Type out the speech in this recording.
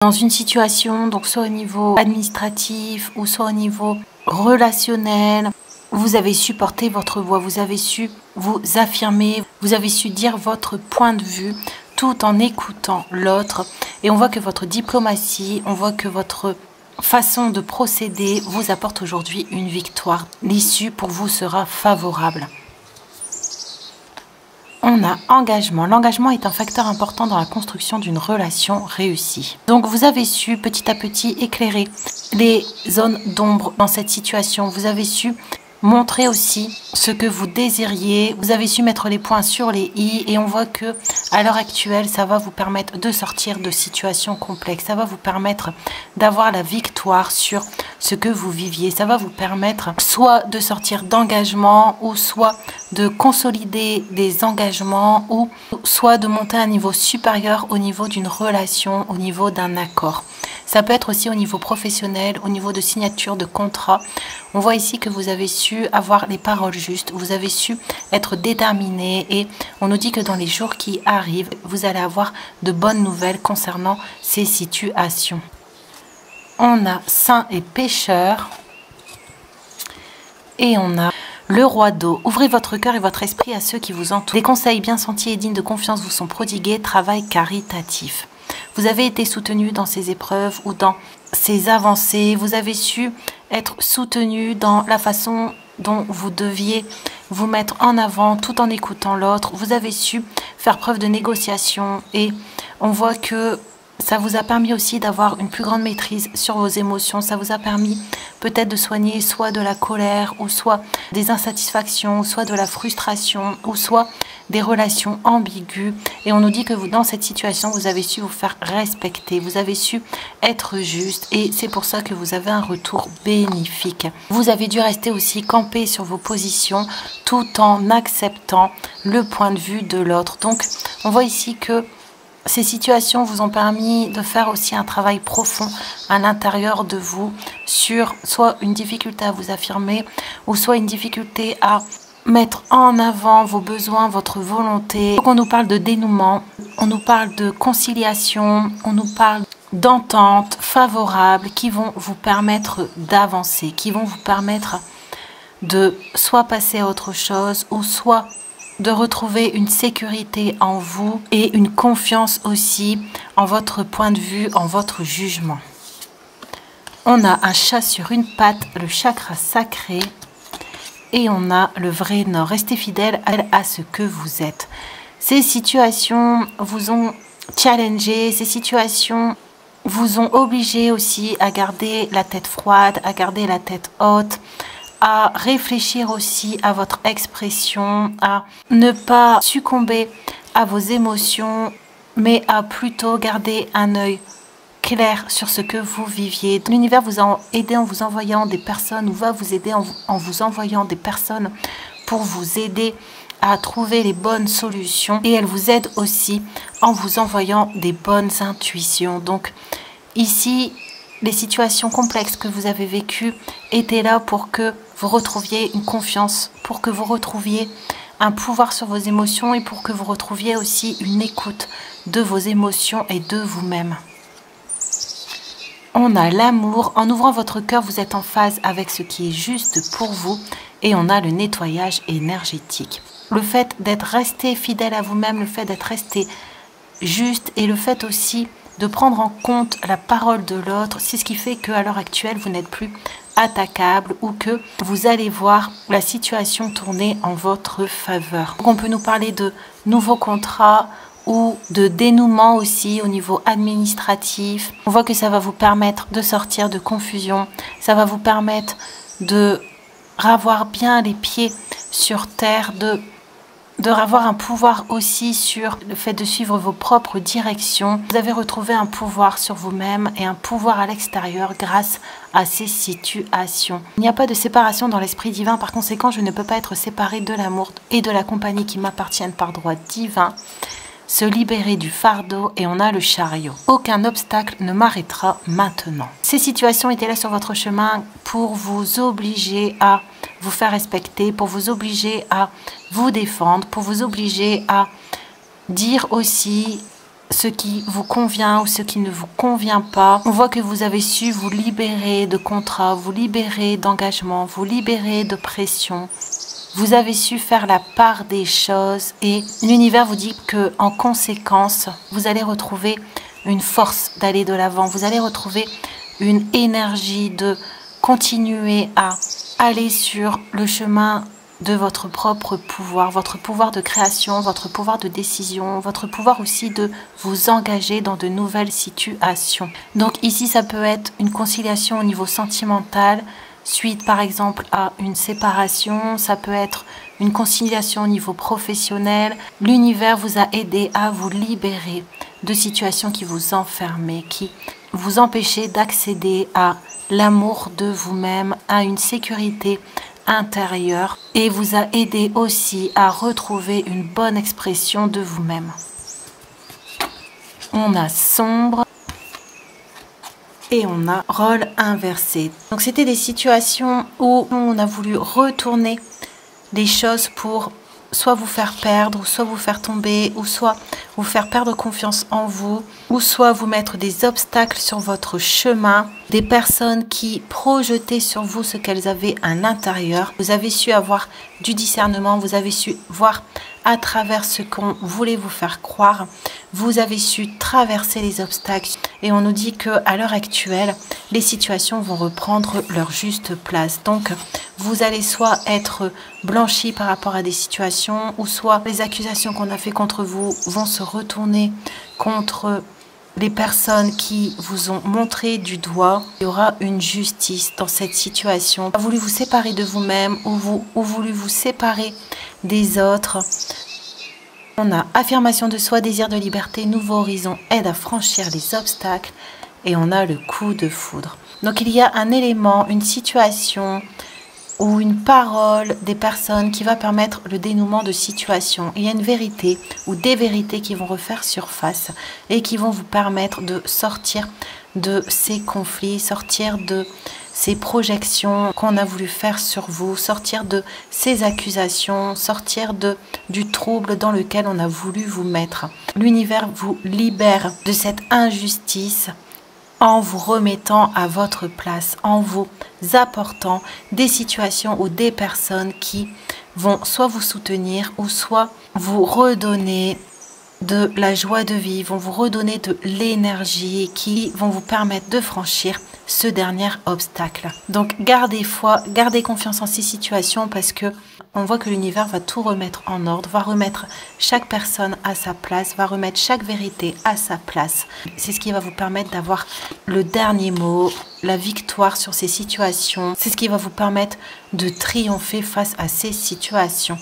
dans une situation, donc soit au niveau administratif ou soit au niveau relationnel, vous avez su porter votre voix, vous avez su vous affirmer, vous avez su dire votre point de vue tout en écoutant l'autre. Et on voit que votre diplomatie, on voit que votre façon de procéder vous apporte aujourd'hui une victoire. L'issue pour vous sera favorable. On a engagement. L'engagement est un facteur important dans la construction d'une relation réussie. Donc vous avez su petit à petit éclairer les zones d'ombre dans cette situation. Vous avez su montrer aussi ce que vous désiriez. Vous avez su mettre les points sur les i et on voit que à l'heure actuelle, ça va vous permettre de sortir de situations complexes. Ça va vous permettre d'avoir la victoire sur ce que vous viviez. Ça va vous permettre soit de sortir d'engagement ou soit de consolider des engagements ou soit de monter à un niveau supérieur au niveau d'une relation, au niveau d'un accord. Ça peut être aussi au niveau professionnel, au niveau de signature de contrat. On voit ici que vous avez su avoir les paroles justes, vous avez su être déterminé et on nous dit que dans les jours qui arrivent, vous allez avoir de bonnes nouvelles concernant ces situations. On a saint et pécheur et on a le roi d'eau. Ouvrez votre cœur et votre esprit à ceux qui vous entourent. Des conseils bien sentis et dignes de confiance vous sont prodigués. Travail caritatif. Vous avez été soutenu dans ces épreuves ou dans ces avancées. Vous avez su être soutenu dans la façon dont vous deviez vous mettre en avant tout en écoutant l'autre. Vous avez su faire preuve de négociation et on voit que ça vous a permis aussi d'avoir une plus grande maîtrise sur vos émotions. Ça vous a permis peut-être de soigner soit de la colère ou soit des insatisfactions, soit de la frustration ou soit des relations ambiguës. Et on nous dit que vous, dans cette situation, vous avez su vous faire respecter. Vous avez su être juste et c'est pour ça que vous avez un retour bénéfique. Vous avez dû rester aussi campé sur vos positions tout en acceptant le point de vue de l'autre. Donc, on voit ici que ces situations vous ont permis de faire aussi un travail profond à l'intérieur de vous sur soit une difficulté à vous affirmer ou soit une difficulté à mettre en avant vos besoins, votre volonté. Donc on nous parle de dénouement, on nous parle de conciliation, on nous parle d'entente favorable qui vont vous permettre d'avancer, qui vont vous permettre de soit passer à autre chose ou soit de retrouver une sécurité en vous et une confiance aussi en votre point de vue, en votre jugement. On a un chat sur une patte, le chakra sacré, et on a le vrai nord. Restez fidèle à ce que vous êtes. Ces situations vous ont challengé, ces situations vous ont obligé aussi à garder la tête froide, à garder la tête haute, à réfléchir aussi à votre expression, à ne pas succomber à vos émotions, mais à plutôt garder un œil clair sur ce que vous viviez. L'univers vous a aidé en vous envoyant des personnes, ou va vous aider en vous envoyant des personnes pour vous aider à trouver les bonnes solutions. Et elle vous aide aussi en vous envoyant des bonnes intuitions. Donc ici, les situations complexes que vous avez vécues étaient là pour que vous retrouviez une confiance, pour que vous retrouviez un pouvoir sur vos émotions et pour que vous retrouviez aussi une écoute de vos émotions et de vous-même. On a l'amour. En ouvrant votre cœur, vous êtes en phase avec ce qui est juste pour vous et on a le nettoyage énergétique. Le fait d'être resté fidèle à vous-même, le fait d'être resté juste et le fait aussi de prendre en compte la parole de l'autre, c'est ce qui fait qu'à l'heure actuelle, vous n'êtes plus attaquable ou que vous allez voir la situation tourner en votre faveur. Donc on peut nous parler de nouveaux contrats ou de dénouement aussi au niveau administratif. On voit que ça va vous permettre de sortir de confusion, ça va vous permettre de avoir bien les pieds sur terre, de avoir un pouvoir aussi sur le fait de suivre vos propres directions. Vous avez retrouvé un pouvoir sur vous-même et un pouvoir à l'extérieur grâce à ces situations. Il n'y a pas de séparation dans l'esprit divin. Par conséquent, je ne peux pas être séparée de l'amour et de la compagnie qui m'appartiennent par droit divin. Se libérer du fardeau et on a le chariot. Aucun obstacle ne m'arrêtera maintenant. Ces situations étaient là sur votre chemin pour vous obliger à vous faire respecter, pour vous obliger à vous défendre, pour vous obliger à dire aussi ce qui vous convient ou ce qui ne vous convient pas. On voit que vous avez su vous libérer de contrats, vous libérer d'engagements, vous libérer de pression. Vous avez su faire la part des choses et l'univers vous dit que en conséquence, vous allez retrouver une force d'aller de l'avant. Vous allez retrouver une énergie de continuer à aller sur le chemin de votre propre pouvoir, votre pouvoir de création, votre pouvoir de décision, votre pouvoir aussi de vous engager dans de nouvelles situations. Donc ici, ça peut être une conciliation au niveau sentimental, suite par exemple à une séparation, ça peut être une conciliation au niveau professionnel. L'univers vous a aidé à vous libérer de situations qui vous enfermaient, qui vous empêchaient d'accéder à l'amour de vous-même, à une sécurité intérieure et vous a aidé aussi à retrouver une bonne expression de vous-même. On a sombre et on a rôle inversé. Donc c'était des situations où on a voulu retourner les choses pour soit vous faire perdre, ou soit vous faire tomber, ou soit vous faire perdre confiance en vous, ou soit vous mettre des obstacles sur votre chemin, des personnes qui projetaient sur vous ce qu'elles avaient à l'intérieur. Vous avez su avoir du discernement, vous avez su voir à travers ce qu'on voulait vous faire croire, vous avez su traverser les obstacles et on nous dit qu'à l'heure actuelle, les situations vont reprendre leur juste place. Donc, vous allez soit être blanchi par rapport à des situations ou soit les accusations qu'on a fait contre vous vont se retourner contre les personnes qui vous ont montré du doigt. Il y aura une justice dans cette situation. Vous avez voulu vous séparer de vous-même ou voulu vous séparer des autres. On a affirmation de soi, désir de liberté, nouveau horizon, aide à franchir les obstacles et on a le coup de foudre. Donc il y a un élément, une situation ou une parole des personnes qui va permettre le dénouement de situation. Il y a une vérité ou des vérités qui vont refaire surface et qui vont vous permettre de sortir de ces conflits, sortir de ces projections qu'on a voulu faire sur vous, sortir de ces accusations, sortir du trouble dans lequel on a voulu vous mettre. L'univers vous libère de cette injustice en vous remettant à votre place, en vous apportant des situations ou des personnes qui vont soit vous soutenir ou soit vous redonner de la joie de vivre, vont vous redonner de l'énergie qui vont vous permettre de franchir ce dernier obstacle. Donc gardez foi, gardez confiance en ces situations parce que on voit que l'univers va tout remettre en ordre, va remettre chaque personne à sa place, va remettre chaque vérité à sa place. C'est ce qui va vous permettre d'avoir le dernier mot, la victoire sur ces situations. C'est ce qui va vous permettre de triompher face à ces situations.